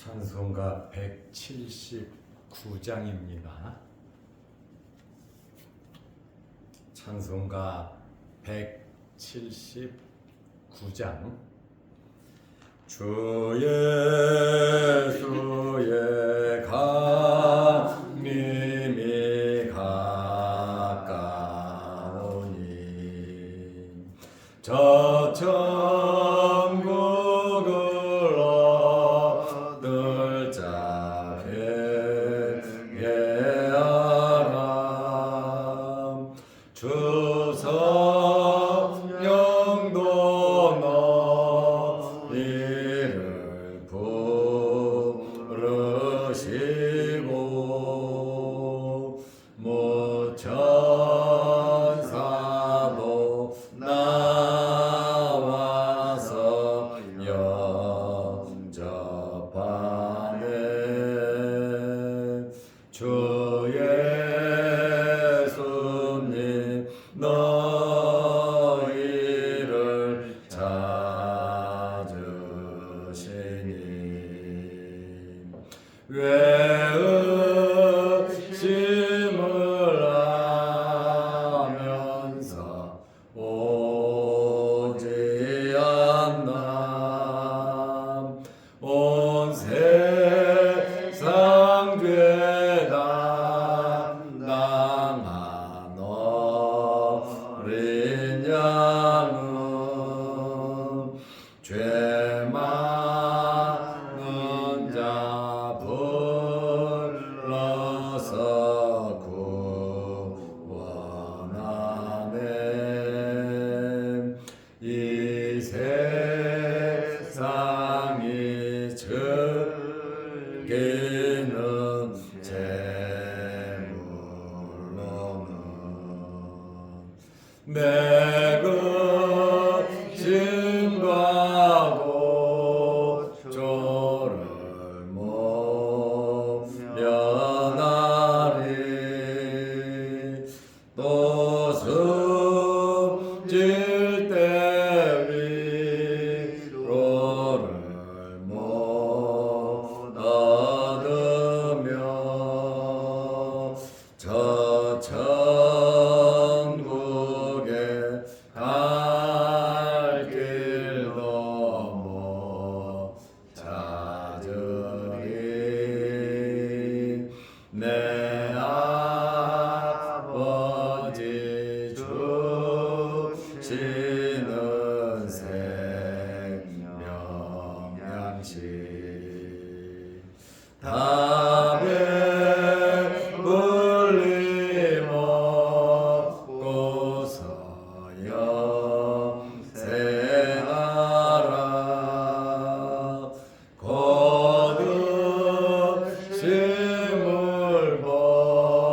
찬송가 179장입니다. 찬송가 179장. 주 예수의 강림이 가까우니 저 천국을 얻을 자에게 하라. 주 성령도 너희를 부르시고 무천사도 나와서 영접하네. 주 예수님 너희를 찾으시니 왜 의심을 하면서 오지 않나. 온 세상 죄 담당한 어린 양은 죄 많은 자 불러서 구원하네. 이 세상이 즐기는 재물로는 내 근심과 고초를 못 면하리. 또 숨질 때 위로를 못 얻으며 저 천국에 갈 길도 못 찾으리. 내 아버지 주시는 생명 양식 다 배불리 먹고서 영생하라. 거듭심을 버리고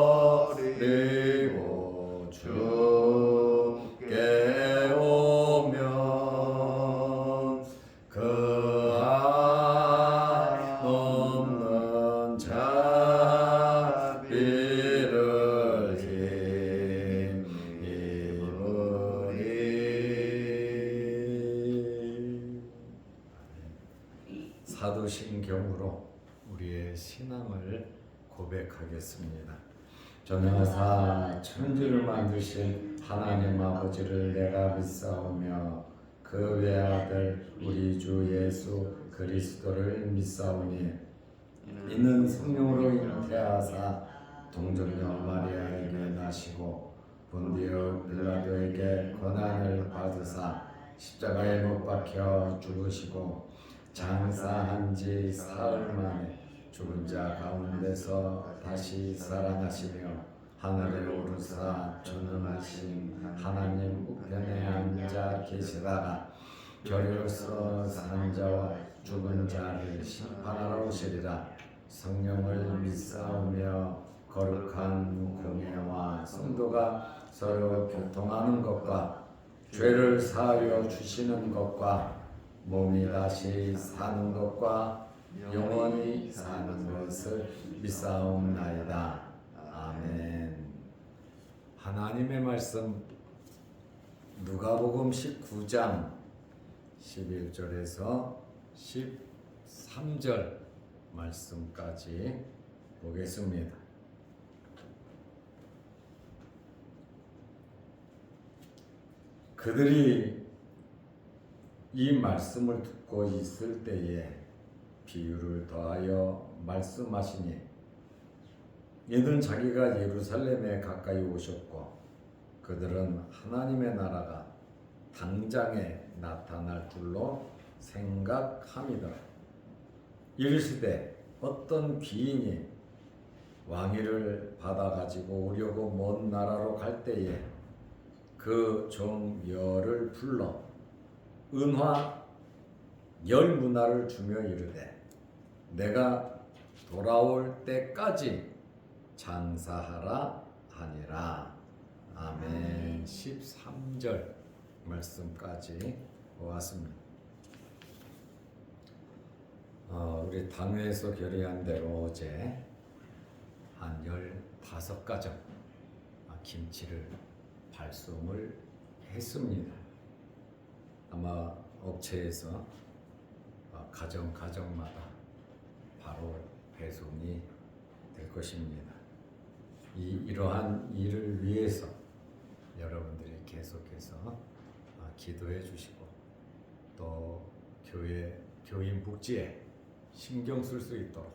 주께 오면 그 한없는 자비를 힘입으리. 사도신경으로 우리의 신앙을 고백하겠습니다. 전능하사 천지를 만드신 하나님 아버지를 내가 믿사오며 그 외아들 우리 주 예수 그리스도를 믿사오니 이는 성령으로 잉태하사 동정녀 마리아에게 나시고 본디오 빌라도에게 고난을 받으사 십자가에 못 박혀 죽으시고 장사한 지 사흘 만에 죽은 자 가운데서 다시 살아나시며 하늘에 오르사 전능하신 하나님 우편에 앉아 계시다가 결의로서 산 자와 죽은 자를 심판하러 오시리라. 성령을 믿사오며 거룩한 공예와 성도가 서로 교통하는 것과 죄를 사하여 주시는 것과 몸이 다시 사는 것과 영원히 사는 것을 믿사옵나이다. 아멘. 하나님의 말씀 누가복음 19장 11절에서 13절 말씀까지 보겠습니다. 그들이 이 말씀을 듣고 있을 때에 비유를 더하여 말씀하시니 이는 자기가 예루살렘에 가까이 오셨고 그들은 하나님의 나라가 당장에 나타날 줄로 생각함이더라. 이르시되 어떤 귀인이 왕위를 받아 가지고 오려고 먼 나라로 갈 때에 그 종 열을 불러 은화 10문화를 주며 이르되 내가 돌아올 때까지 장사하라 하니라. 아멘. 13절 말씀까지 보았습니다. 우리 당회에서 결의한 대로 어제 한 15가정 김치를 발송을 했습니다. 아마 업체에서 가정마다 바로 배송이 될 것입니다. 이러한 일을 위해서 여러분들이 계속해서 기도해 주시고 또 교인 복지에 신경 쓸 수 있도록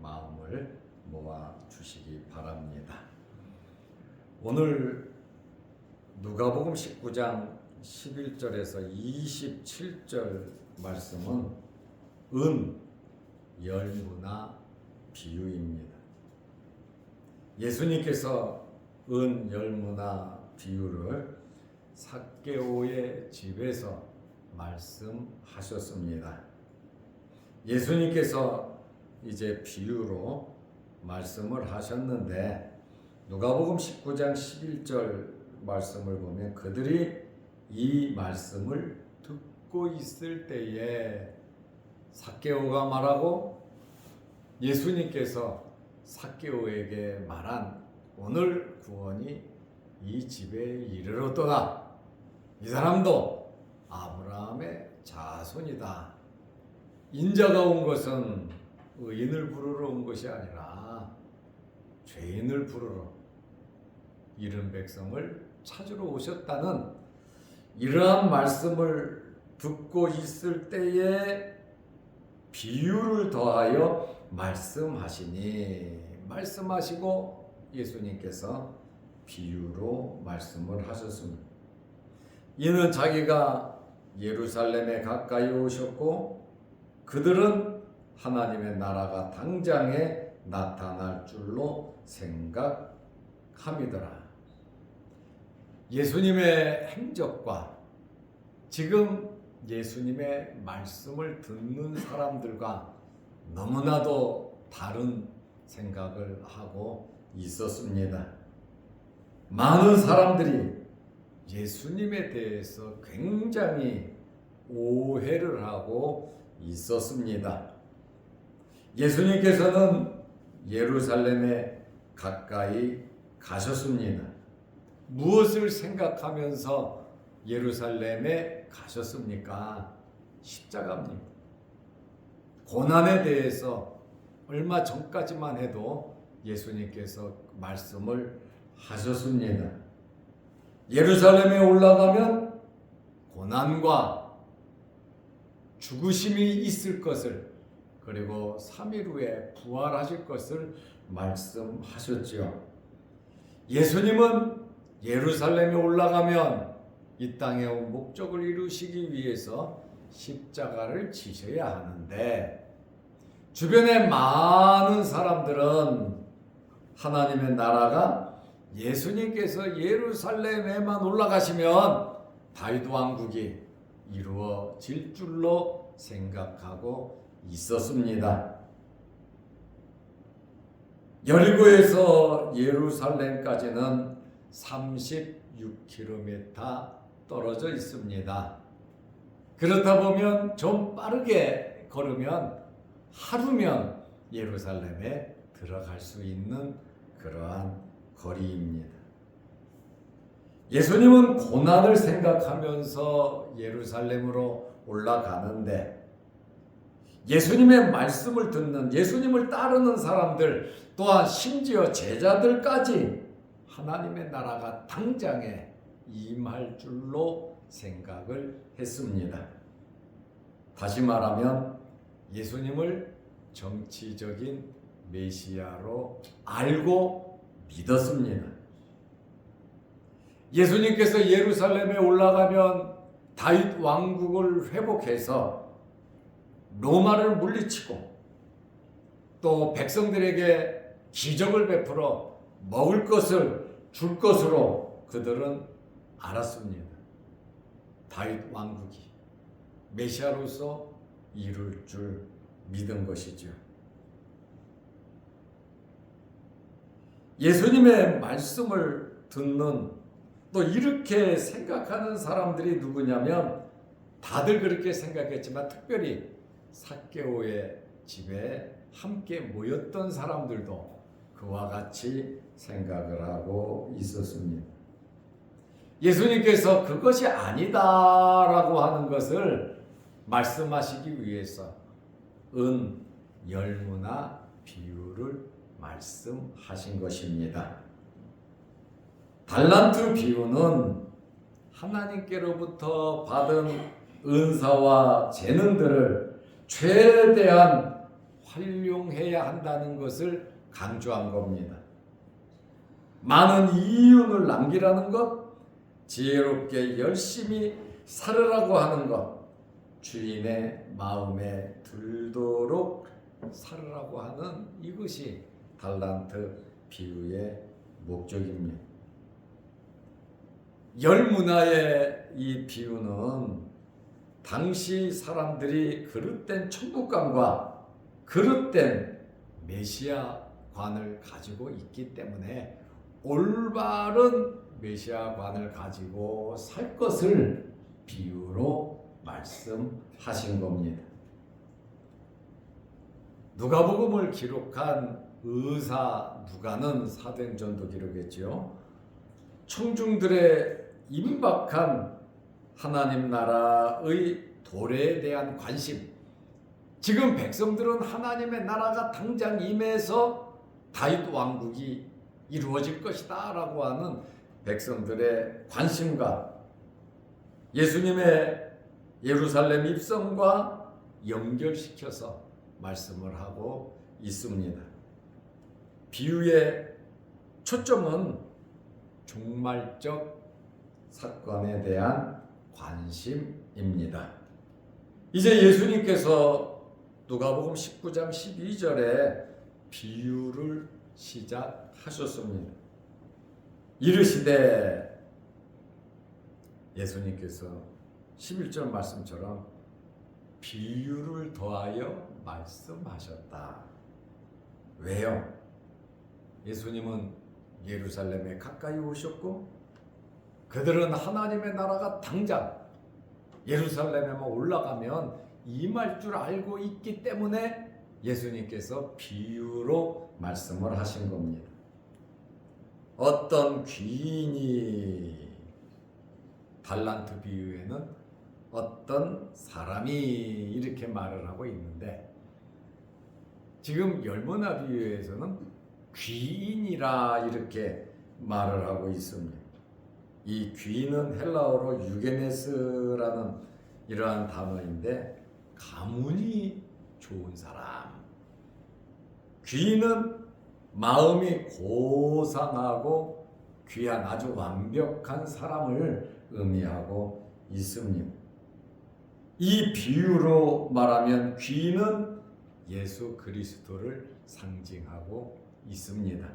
마음을 모아 주시기 바랍니다. 오늘 누가복음 19장 11절에서 27절 말씀은 은, 열무나 비유입니다. 예수님께서 은, 열무나 비유를 삭개오의 집에서 말씀하셨습니다. 예수님께서 이제 비유로 말씀을 하셨는데 누가복음 19장 11절 말씀을 보면 그들이 이 말씀을 듣고 있을 때에 삭개오가 말하고 예수님께서 삭개오에게 말한 오늘 구원이 이 집에 이르렀도다. 이 사람도 아브라함의 자손이다. 인자가 온 것은 의인을 부르러 온 것이 아니라 죄인을 부르러 잃은 백성을 찾으러 오셨다는 이러한 말씀을 듣고 있을 때에 비유를 더하여 말씀하시고 예수님께서 비유로 말씀을 하셨습니다. 이는 자기가 예루살렘에 가까이 오셨고 그들은 하나님의 나라가 당장에 나타날 줄로 생각함이더라. 예수님의 행적과 지금 예수님의 말씀을 듣는 사람들과 너무나도 다른 생각을 하고 있었습니다. 많은 사람들이 예수님에 대해서 굉장히 오해를 하고 있었습니다. 예수님께서는 예루살렘에 가까이 가셨습니다. 무엇을 생각하면서 예루살렘에 가셨습니까? 십자가입니다. 고난에 대해서 얼마 전까지만 해도 예수님께서 말씀을 하셨습니다. 예루살렘에 올라가면 고난과 죽으심이 있을 것을 그리고 3일 후에 부활하실 것을 말씀하셨지요. 예수님은 예루살렘에 올라가면 이 땅에 온 목적을 이루시기 위해서 십자가를 지셔야 하는데 주변의 많은 사람들은 하나님의 나라가 예수님께서 예루살렘에만 올라가시면 다윗 왕국이 이루어질 줄로 생각하고 있었습니다. 여리고에서 예루살렘까지는 36km 떨어져 있습니다. 그렇다 보면 좀 빠르게 걸으면 하루면 예루살렘에 들어갈 수 있는 그러한 거리입니다. 예수님은 고난을 생각하면서 예루살렘으로 올라가는데 예수님의 말씀을 듣는, 예수님을 따르는 사람들, 또한 심지어 제자들까지 하나님의 나라가 당장에 임할 줄로 생각을 했습니다. 다시 말하면 예수님을 정치적인 메시아로 알고 믿었습니다. 예수님께서 예루살렘에 올라가면 다윗 왕국을 회복해서 로마를 물리치고 또 백성들에게 기적을 베풀어 먹을 것을 줄 것으로 그들은 알았습니다. 다윗 왕국이 메시아로서 이룰 줄 믿은 것이죠. 예수님의 말씀을 듣는, 또 이렇게 생각하는 사람들이 누구냐면, 다들 그렇게 생각했지만 특별히 삭개오의 집에 함께 모였던 사람들도 그와 같이 생각을 하고 있었습니다. 예수님께서 그것이 아니다라고 하는 것을 말씀하시기 위해서 은, 열무나 비유를 말씀하신 것입니다. 달란트 비유는 하나님께로부터 받은 은사와 재능들을 최대한 활용해야 한다는 것을 강조한 겁니다. 많은 이윤을 남기라는 것, 지혜롭게 열심히 살으라고 하는 것, 주인의 마음에 들도록 살으라고 하는 이것이 달란트 비유의 목적입니다. 열문화의 이 비유는 당시 사람들이 그릇된 천국관과 그릇된 메시아관을 가지고 있기 때문에 올바른 메시아관을 가지고 살 것을 비유로 말씀하신 겁니다. 누가복음을 기록한 의사 누가는 사도행전도 기록했지요. 청중들의 임박한 하나님 나라의 도래에 대한 관심, 지금 백성들은 하나님의 나라가 당장 임해서 다윗 왕국이 이루어질 것이다 라고 하는 백성들의 관심과 예수님의 예루살렘 입성과 연결시켜서 말씀을 하고 있습니다. 비유의 초점은 종말적 사건에 대한 관심입니다. 이제 예수님께서 누가복음 19장 12절에 비유를 시작하셨습니다. 이르시되, 예수님께서 11절 말씀처럼 비유를 더하여 말씀하셨다. 왜요? 예수님은 예루살렘에 가까이 오셨고 그들은 하나님의 나라가 당장 예루살렘에만 올라가면 임할 줄 알고 있기 때문에 예수님께서 비유로 말씀을 하신 겁니다. 어떤 귀인이, 달란트 비유에는 어떤 사람이 이렇게 말을 하고 있는데, 지금 열무나 비유에서는 귀인이라 이렇게 말을 하고 있습니다. 이 귀인은 헬라어로 유게네스라는 이러한 단어인데, 가문이 좋은 사람, 귀인은 마음이 고상하고 귀한 아주 완벽한 사람을 의미하고 있습니다. 이 비유로 말하면 귀인은 예수 그리스도를 상징하고 있습니다.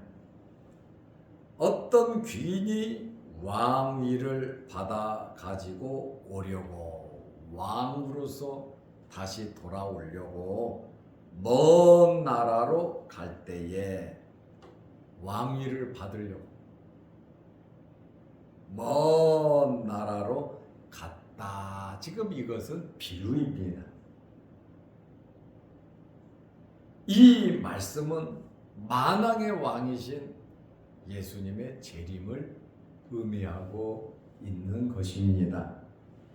어떤 귀인이 왕위를 받아 가지고 오려고, 왕으로서 다시 돌아오려고 먼 나라로 갈 때에 왕위를 받으려고 먼 나라로 갔다. 지금 이것은 비유입니다. 이 말씀은 만왕의 왕이신 예수님의 재림을 의미하고 있는 것입니다.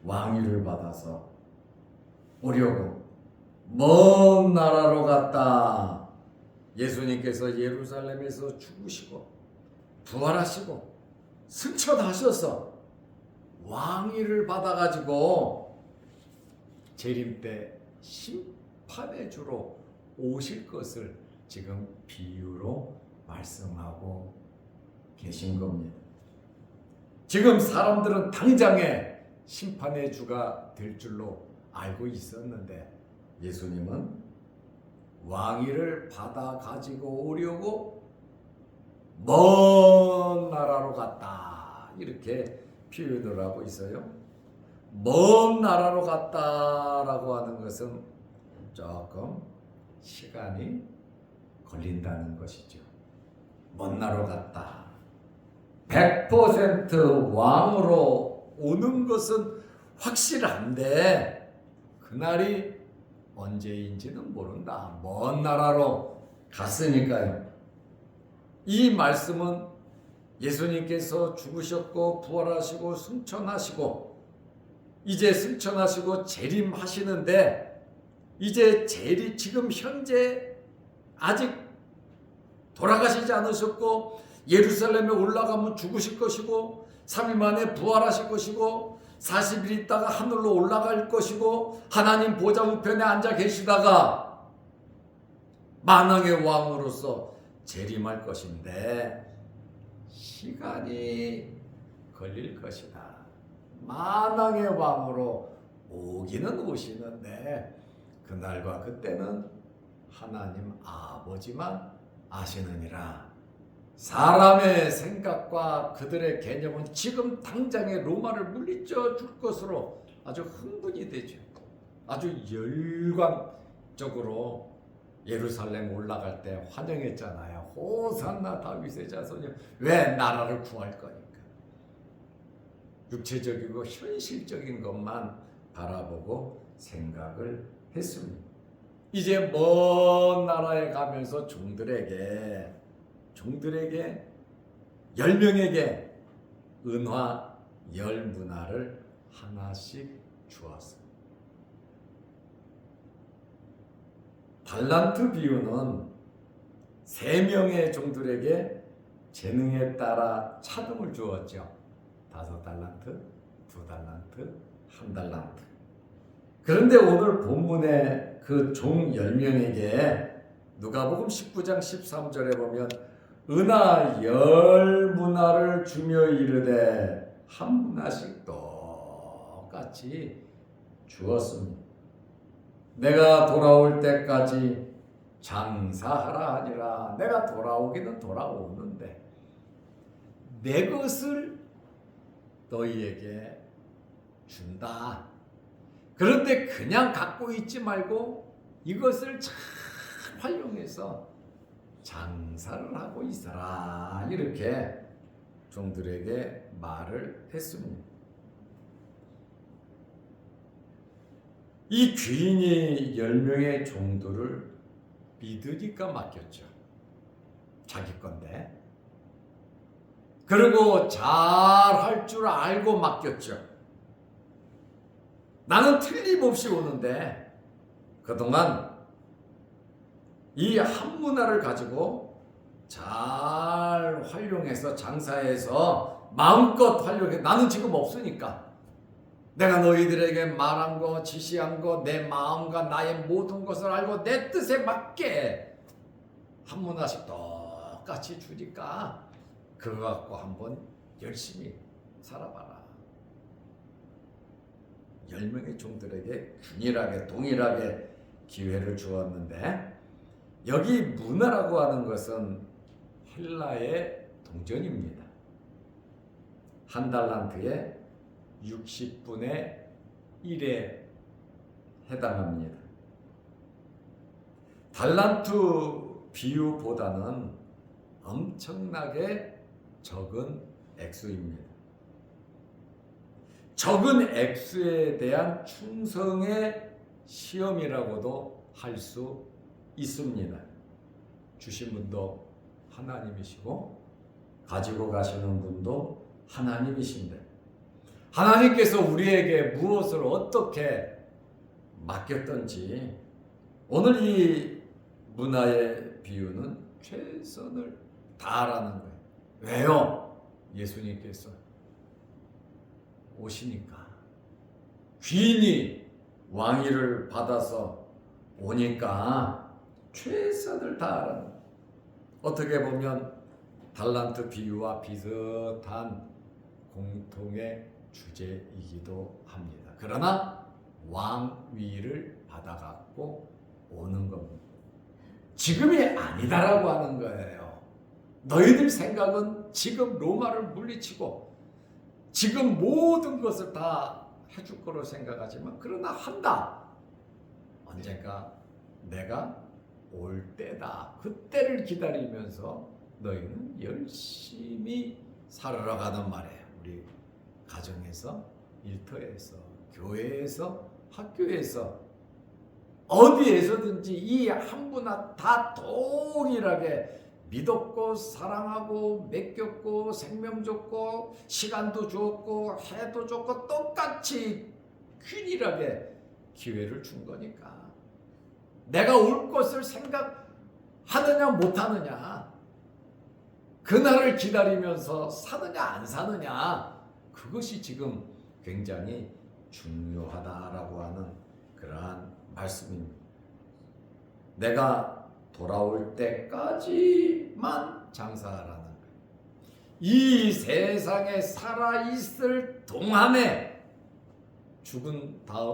왕위를 받아서 오려고 먼 나라로 갔다. 예수님께서 예루살렘에서 죽으시고 부활하시고 승천하셔서 왕위를 받아가지고 재림 때 심판의 주로 오실 것을 지금 비유로 말씀하고 계신 겁니다. 지금 사람들은 당장에 심판의 주가 될 줄로 알고 있었는데 예수님은 왕위를 받아 가지고 오려고 먼 나라로 갔다. 이렇게 표현을 하고 있어요. 먼 나라로 갔다라고 하는 것은 조금 시간이 걸린다는 것이죠. 먼 나라로 갔다. 100% 왕으로 오는 것은 확실한데 그날이 언제인지는 모른다. 먼 나라로 갔으니까요. 이 말씀은 예수님께서 죽으셨고 부활하시고 승천하시고 이제 승천하시고 재림하시는데 이제 지금 현재 아직 돌아가시지 않으셨고 예루살렘에 올라가면 죽으실 것이고 3일 만에 부활하실 것이고 40일 있다가 하늘로 올라갈 것이고 하나님 보좌 우편에 앉아 계시다가 만왕의 왕으로서 재림할 것인데 시간이 걸릴 것이다. 만왕의 왕으로 오기는 오시는데 그날과 그때는 하나님 아버지만 아시느니라. 사람의 생각과 그들의 개념은 지금 당장에 로마를 물리쳐 줄 것으로 아주 흥분이 되죠. 아주 열광적으로 예루살렘 올라갈 때 환영했잖아요. 호산나 다윗의 자손이. 왜? 나라를 구할 거니까. 육체적이고 현실적인 것만 바라보고 생각을 했습니다. 이제 먼 나라에 가면서 종들에게 10명에게 은화 10문화를 하나씩 주었습니다. 달란트 비유는 3명의 종들에게 재능에 따라 차등을 주었죠. 5달란트, 2달란트, 1달란트. 그런데 오늘 본문의 그 종 10명에게 누가복음 19장 13절에 보면 은하 10문화를 주며 이르되 한 문화씩 똑같이 주었습니다. 내가 돌아올 때까지 장사하라 하니라. 내가 돌아오기는 돌아오는데 내 것을 너희에게 준다. 그런데 그냥 갖고 있지 말고 이것을 잘 활용해서 장사를 하고 있어라. 이렇게 종들에게 말을 했습니다. 이 귀인이 10명의 종들을 믿으니까 맡겼죠. 자기 건데. 그리고 잘 할 줄 알고 맡겼죠. 나는 틀림없이 오는데 그동안 이 한 문화를 가지고 잘 활용해서 장사해서 마음껏 활용해. 나는 지금 없으니까 내가 너희들에게 말한 거, 지시한 거, 내 마음과 나의 모든 것을 알고 내 뜻에 맞게 한 문화씩 똑같이 주니까 그거 갖고 한번 열심히 살아봐라. 10명의 종들에게 균일하게 동일하게 기회를 주었는데 여기 문화라고 하는 것은 헬라의 동전입니다. 1달란트에 60분의 1에 해당합니다. 달란트 비유보다는 엄청나게 적은 액수입니다. 적은 액수에 대한 충성의 시험이라고도 할 수 있습니다. 주신 분도 하나님이시고 가지고 가시는 분도 하나님이신데 하나님께서 우리에게 무엇을 어떻게 맡겼던지 오늘 이 문화의 비유는 최선을 다하라는 거예요. 왜요? 예수님께서 오시니까, 귀인이 왕위를 받아서 오니까 최선을 다하라는 거예요. 어떻게 보면 달란트 비유와 비슷한 공통의 주제이기도 합니다. 그러나 왕위를 받아갖고 오는 겁니다. 지금이 아니다라고 하는 거예요. 너희들 생각은 지금 로마를 물리치고 지금 모든 것을 다 해줄 거로 생각하지만, 그러나 한다. 언젠가 내가 올 때다. 그때를 기다리면서 너희는 열심히 살아가는 말이에요. 우리 가정에서, 일터에서, 교회에서, 학교에서, 어디에서든지 이 한 분야 다 동일하게 믿었고 사랑하고 맡겼고 생명 줬고 시간도 주었고 해도 줬고 똑같이 균일하게 기회를 준 거니까, 내가 올 것을 생각하느냐 못하느냐, 그날을 기다리면서 사느냐 안 사느냐, 그것이 지금 굉장히 중요하다라고 하는 그러한 말씀입니다. 내가 돌아올 때까지만 장사하라는 거예요. 이 세상에 살아있을 동안에,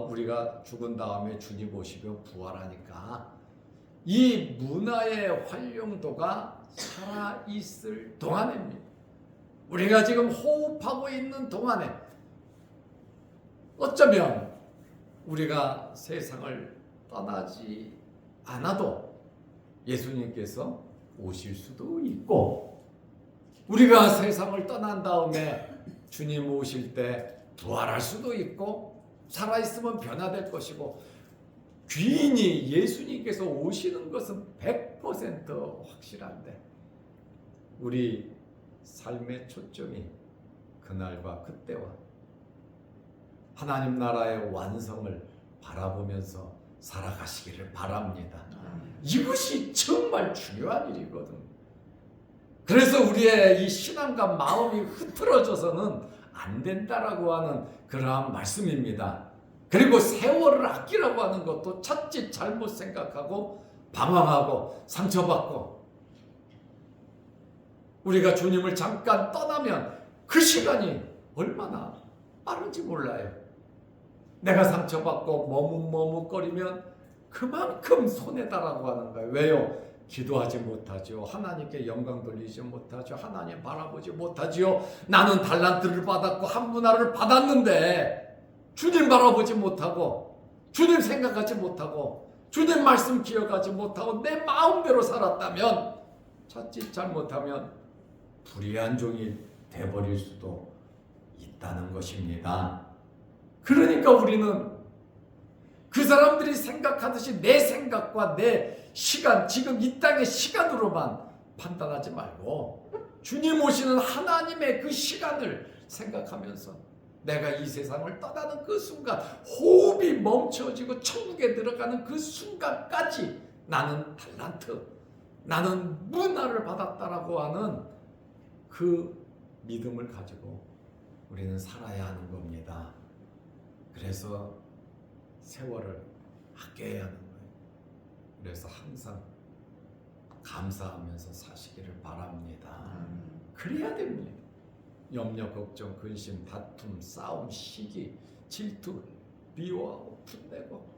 우리가 죽은 다음에 주님 오시면 부활하니까 이 문화의 활용도가 살아있을 동안입니다. 우리가 지금 호흡하고 있는 동안에 어쩌면 우리가 세상을 떠나지 않아도 예수님께서 오실 수도 있고, 우리가 세상을 떠난 다음에 주님 오실 때 부활할 수도 있고, 살아있으면 변화될 것이고, 귀인이 예수님께서 오시는 것은 100% 확실한데, 우리 삶의 초점이 그날과 그때와 하나님 나라의 완성을 바라보면서 살아가시기를 바랍니다. 이것이 정말 중요한 일이거든. 그래서 우리의 이 신앙과 마음이 흐트러져서는 안 된다라고 하는 그러한 말씀입니다. 그리고 세월을 아끼라고 하는 것도 자칫 잘못 생각하고 방황하고 상처받고, 우리가 주님을 잠깐 떠나면 그 시간이 얼마나 빠른지 몰라요. 내가 상처받고 머뭇머뭇거리면 그만큼 손해다라고 하는 거예요. 왜요? 기도하지 못하죠. 하나님께 영광 돌리지 못하죠. 하나님 바라보지 못하죠. 나는 달란트를 받았고 한 문화를 받았는데 주님 바라보지 못하고, 주님 생각하지 못하고, 주님 말씀 기억하지 못하고 내 마음대로 살았다면, 자칫 잘못하면 불의한 종이 돼버릴 수도 있다는 것입니다. 그러니까 우리는 그 사람들이 생각하듯이 내 생각과 내 시간, 지금 이 땅의 시간으로만 판단하지 말고 주님 오시는 하나님의 그 시간을 생각하면서 내가 이 세상을 떠나는 그 순간, 호흡이 멈춰지고 천국에 들어가는 그 순간까지 나는 달란트, 나는 문화를 받았다라고 하는 그 믿음을 가지고 우리는 살아야 하는 겁니다. 그래서 세월을 아껴야 하는 거예요. 그래서 항상 감사하면서 사시기를 바랍니다. 그래야 됩니다. 염려, 걱정, 근심, 다툼, 싸움, 시기, 질투, 미워하고 분내고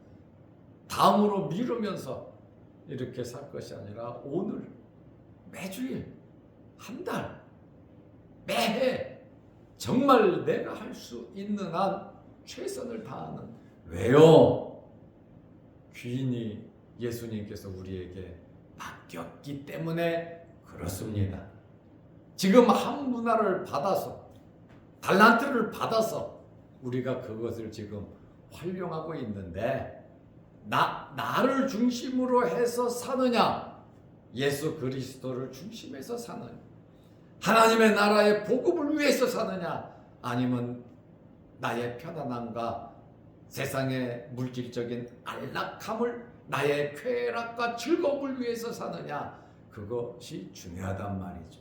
다음으로 미루면서 이렇게 살 것이 아니라 오늘, 매주일, 한 달, 매해 정말 내가 할 수 있는 한 최선을 다하는, 왜요? 귀인이 예수님께서 우리에게 맡겼기 때문에 그렇습니다. 지금 한 문화를 받아서, 달란트를 받아서 우리가 그것을 지금 활용하고 있는데, 나를 중심으로 해서 사느냐, 예수 그리스도를 중심해서 사느냐, 하나님의 나라의 복음을 위해서 사느냐, 아니면 나의 편안함과 세상의 물질적인 안락함을 나의 쾌락과 즐거움을 위해서 사느냐, 그것이 중요하단 말이죠.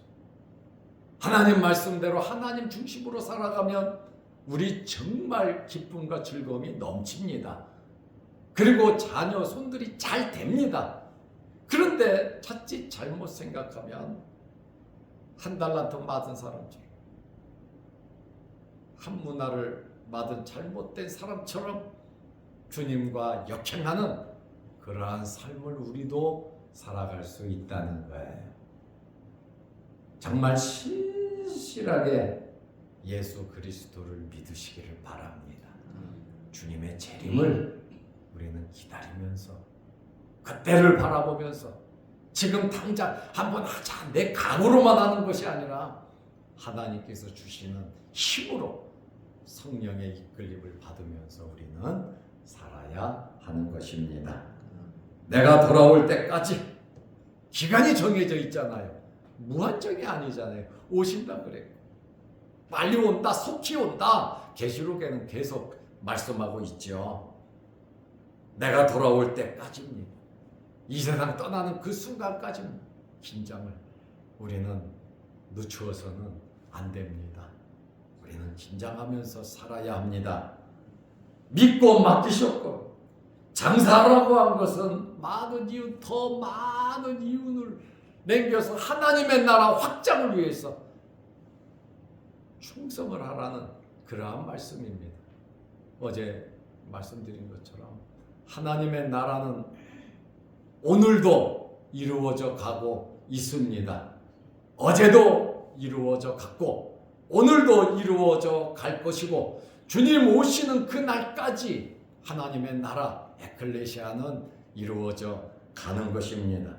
하나님 말씀대로 하나님 중심으로 살아가면 우리 정말 기쁨과 즐거움이 넘칩니다. 그리고 자녀 손들이 잘 됩니다. 그런데 자칫 잘못 생각하면 한 달란트 받은 사람처럼, 한 문화를 받은 잘못된 사람처럼 주님과 역행하는 그러한 삶을 우리도 살아갈 수 있다는 거예요. 정말 신실하게 예수 그리스도를 믿으시기를 바랍니다. 주님의 재림을 우리는 기다리면서, 그때를 바라보면서 지금 당장 한번 하자, 내 강으로만 하는 것이 아니라 하나님께서 주시는 힘으로 성령의 이끌림을 받으면서 우리는 살아야 하는 것입니다. 내가 돌아올 때까지 기간이 정해져 있잖아요. 무한정이 아니잖아요. 오신다 그래요. 빨리 온다, 속히 온다. 계시록에는 계속 말씀하고 있죠. 내가 돌아올 때까지입니다. 이 세상 떠나는 그 순간까지 긴장을 우리는 늦추어서는 안 됩니다. 우리는 긴장하면서 살아야 합니다. 믿고 맡기셨고, 장사라고 한 것은 더 많은 이윤을 남겨서 하나님의 나라 확장을 위해서 충성을 하라는 그러한 말씀입니다. 어제 말씀드린 것처럼 하나님의 나라는 오늘도 이루어져 가고 있습니다. 어제도 이루어져 갔고 오늘도 이루어져 갈 것이고, 주님 오시는 그 날까지 하나님의 나라 에클레시아는 이루어져 가는 것입니다.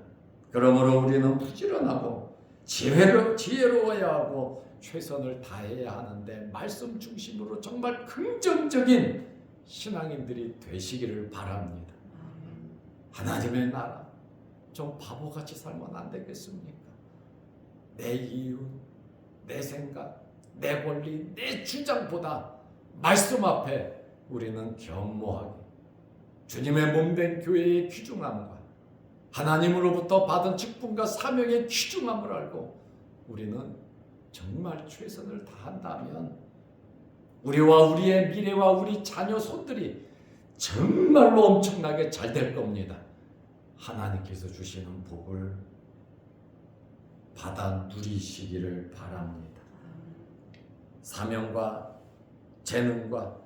그러므로 우리는 부지런하고 지혜로워야 하고 최선을 다해야 하는데, 말씀 중심으로 정말 긍정적인 신앙인들이 되시기를 바랍니다. 하나님의 나라, 좀 바보같이 살면 안 되겠습니까? 내 이유, 내 생각, 내 권리, 내 주장보다 말씀 앞에 우리는 겸허하게 주님의 몸된 교회의 귀중함과 하나님으로부터 받은 직분과 사명의 귀중함을 알고 우리는 정말 최선을 다한다면 우리와 우리의 미래와 우리 자녀 손들이 정말로 엄청나게 잘 될 겁니다. 하나님께서 주시는 복을 받아 누리시기를 바랍니다. 사명과 재능과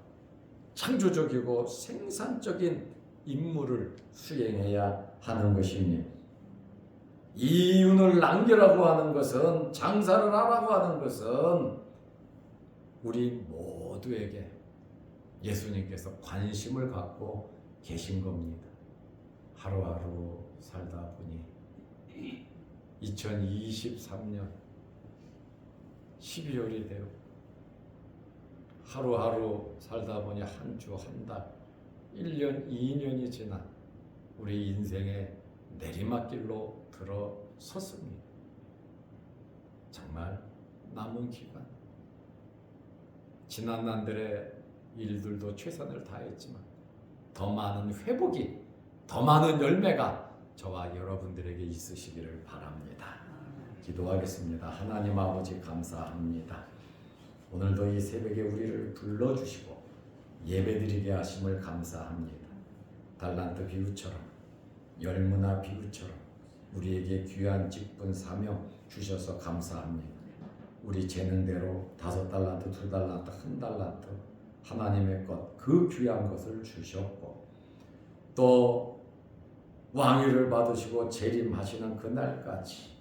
창조적이고 생산적인 임무를 수행해야 하는 것입니다. 이윤을 남기라고 하는 것은, 장사를 하라고 하는 것은 우리 모두에게 예수님께서 관심을 갖고 계신 겁니다. 하루하루 살다 보니 2023년 12월이 되고 하루하루 살다 보니 한 주, 한 달, 1년, 2년이 지나 우리 인생의 내리막길로 들어섰습니다. 정말 남은 기간, 지난 날들의 일들도 최선을 다했지만 더 많은 회복이, 더 많은 열매가 저와 여러분들에게 있으시기를 바랍니다. 기도하겠습니다. 하나님 아버지 감사합니다. 오늘도 이 새벽에 우리를 불러주시고 예배드리게 하심을 감사합니다. 달란트 비유처럼, 열무나 비유처럼 우리에게 귀한 직분 사명 주셔서 감사합니다. 우리 재능대로 5달란트, 2달란트, 1달란트 하나님의 것, 그 귀한 것을 주셨고, 또 왕위를 받으시고 재림하시는 그날까지,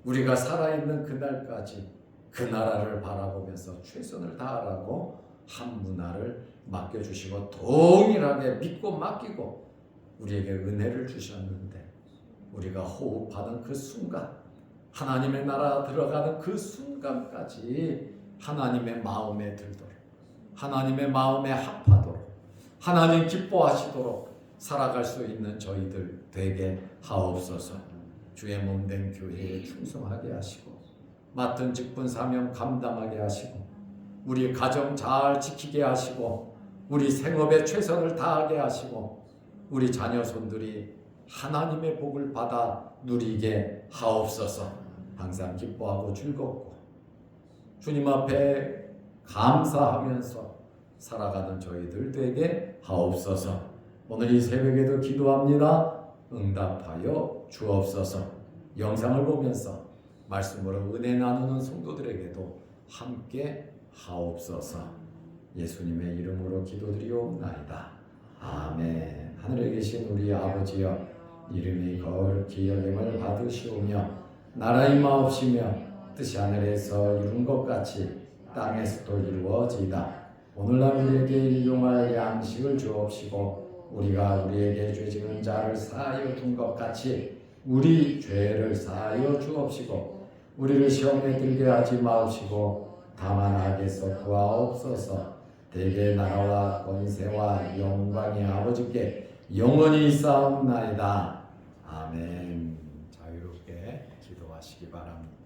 우리가 살아있는 그날까지 그 나라를 바라보면서 최선을 다하라고 한 문화를 맡겨주시고 동일하게 믿고 맡기고 우리에게 은혜를 주셨는데, 우리가 호흡하는 그 순간, 하나님의 나라 들어가는 그 순간까지 하나님의 마음에 들도록, 하나님의 마음에 합하도록, 하나님 기뻐하시도록 살아갈 수 있는 저희들 되게 하옵소서. 주의 몸된 교회에 충성하게 하시고 맡은 직분 사명 감당하게 하시고 우리 가정 잘 지키게 하시고 우리 생업에 최선을 다하게 하시고 우리 자녀손들이 하나님의 복을 받아 누리게 하옵소서. 항상 기뻐하고 즐겁고 주님 앞에 감사하면서 살아가는 저희들 되게 하옵소서. 오늘 이 새벽에도 기도합니다. 응답하여 주옵소서. 영상을 보면서 말씀으로 은혜 나누는 성도들에게도 함께 하옵소서. 예수님의 이름으로 기도드리옵나이다. 아멘. 하늘에 계신 우리 아버지여, 이름이 거룩히 여김을 받으시오며 나라 임하옵시며 뜻이 하늘에서 이룬 것 같이 땅에서도 이루어지이다. 오늘날 우리에게 일용할 양식을 주옵시고 우리가 우리에게 죄 지은 자를 사하여 둔 것 같이 우리 죄를 사하여 주옵시고 우리를 시험에 들게 하지 마옵시고 다만 악에서 구하옵소서. 대개 나라와 권세와 영광이 아버지께 영원히 있사옵나이다. 아멘. 자유롭게 기도하시기 바랍니다.